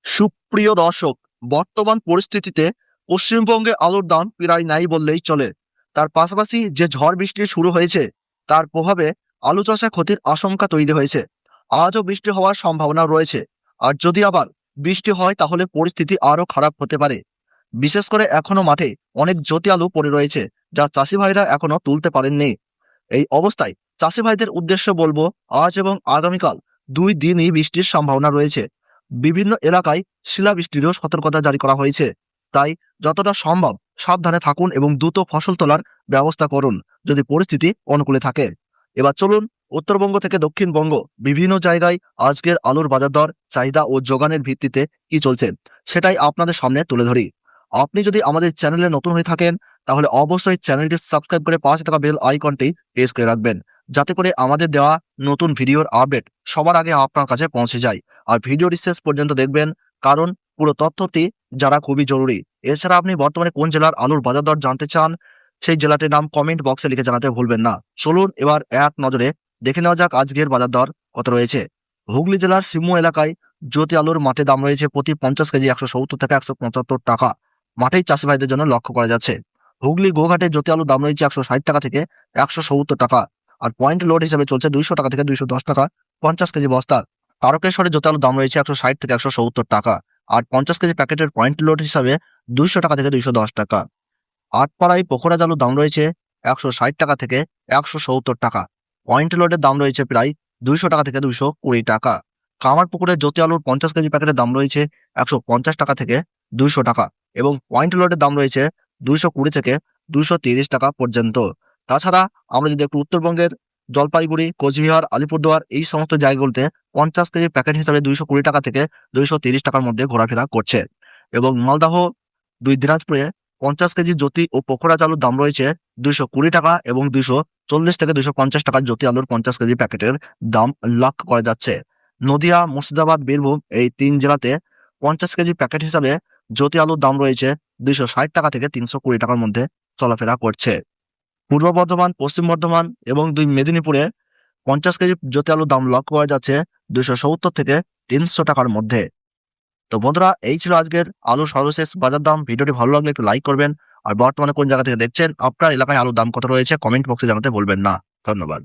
সুপ্রিয় দর্শক, বর্তমান পরিস্থিতিতে পশ্চিমবঙ্গে আলুর দাম প্রায় নাই বললেই চলে। তার পাশাপাশি যে ঝড় বৃষ্টি শুরু হয়েছে তার প্রভাবে আলু চাষে ক্ষতির আশঙ্কা তৈরি হয়েছে। আজও বৃষ্টি হওয়ার সম্ভাবনা রয়েছে, আর যদি আবার বৃষ্টি হয় তাহলে পরিস্থিতি আরো খারাপ হতে পারে। বিশেষ করে এখনো মাঠে অনেক জ্যোতি আলু পড়ে রয়েছে, যা চাষি ভাইরা এখনো তুলতে পারেননি। এই অবস্থায় চাষি ভাইদের উদ্দেশ্যে বলবো, আজ এবং আগামীকাল 2 দিনই বৃষ্টির সম্ভাবনা রয়েছে। বিভিন্ন এলাকায় শিলাবৃষ্টিরও সতর্কতা জারি করা হয়েছে। তাই যতটা সম্ভব সাবধানে থাকুন এবং দ্রুত ফসল তোলার ব্যবস্থা করুন যদি পরিস্থিতি অনুকূলে থাকে। এবার চলুন উত্তরবঙ্গ থেকে দক্ষিণবঙ্গ বিভিন্ন জায়গায় আজকের আলুর বাজার দর, চাহিদা ও যোগানের ভিত্তিতে কি চলছে সেটাই আপনাদের সামনে তুলে ধরি। আপনি যদি আমাদের চ্যানেলে নতুন হয়ে থাকেন তাহলে অবশ্যই চ্যানেলটি সাবস্ক্রাইব করে পাশে থাকা বেল আইকনটি প্রেস করে রাখবেন, যাতে করে আমাদের দেওয়া নতুন ভিডিওর আপডেট সবার আগে আপনার কাছে পৌঁছে যায়। আর ভিডিওটি শেষ পর্যন্ত দেখবেন, কারণ পুরো তথ্যটি জানা খুবই জরুরি। এছাড়া আপনি বর্তমানে কোন জেলার আলুর বাজার দর জানতে চান সেই জেলাটির নাম কমেন্ট বক্সে লিখে জানাতে ভুলবেন না। চলুন এবার এক নজরে দেখে নেওয়া যাক আজকের বাজার দর কত রয়েছে। হুগলি জেলার সিমু এলাকায় জ্যোতি আলুর মাঠে দাম রয়েছে প্রতি 50 কেজি 170 থেকে 175 টাকা। মাঠেই চাষি ভাইদের জন্য লক্ষ্য করা যাচ্ছে। হুগলি গোঘাটে জ্যোতি আলুর দাম রয়েছে 160 টাকা থেকে 170 টাকা। আর পয়েন্ট লোড হিসেবে চলছে 200 টাকা থেকে 210 টাকা 50 কেজি বস্তা। তারকেশ্বরে জ্যোতি আলুর দাম রয়েছে 160 থেকে 170 টাকা। আর 50 কেজি প্যাকেটের পয়েন্ট লোড হিসাবে 200 টাকা থেকে 210 টাকা। আটপাড়ায় পোখরাজ আলুর দাম রয়েছে 160 টাকা থেকে 170 টাকা। পয়েন্ট লোডের দাম রয়েছে প্রায় 200 টাকা থেকে 220 টাকা। কামারপুকুরের জ্যোতি আলুর 50 কেজি প্যাকেটের দাম রয়েছে 150 টাকা থেকে 200 টাকা এবং পয়েন্ট লোডের দাম রয়েছে 220 থেকে 230 টাকা পর্যন্ত। তাছাড়া আমরা যদি একটু উত্তরবঙ্গের জলপাইগুড়ি, কোচবিহার, আলিপুরদুয়ার এই সমস্ত জায়গাগুলোতে 50 কেজি প্যাকেট হিসাবে 220 টাকা থেকে 230 টাকার মধ্যে ঘোরাফেরা করছে। এবং মালদাহ, দিনাজপুরে 50 কেজি জ্যোতি ও পোখরাজ আলুর দাম রয়েছে 220 টাকা এবং 240 থেকে 250 টাকার জ্যোতি আলুর 50 কেজি প্যাকেটের দাম লক্ষ্য করা যাচ্ছে। নদিয়া, মুর্শিদাবাদ, বীরভূম এই 3 জেলাতে 50 কেজি প্যাকেট হিসাবে জ্যোতি আলুর দাম রয়েছে 260 টাকা থেকে 320 টাকার মধ্যে চলাফেরা করছে। পূর্ব বর্ধমান, পশ্চিম বর্ধমান এবং 2 মেদিনীপুরে 50 কেজি জ্যোতি আলুর দাম লক্ষ্য করা যাচ্ছে 270 থেকে 300 টাকার মধ্যে। তো বন্ধুরা, এই ছিল আজকের আলুর সর্বশেষ বাজার দাম। ভিডিওটি ভালো লাগলে একটু লাইক করবেন। আর বর্তমানে কোন জায়গা থেকে দেখছেন, আপনার এলাকায় আলুর দাম কত রয়েছে কমেন্ট বক্সে জানাতে ভুলবেন না। ধন্যবাদ।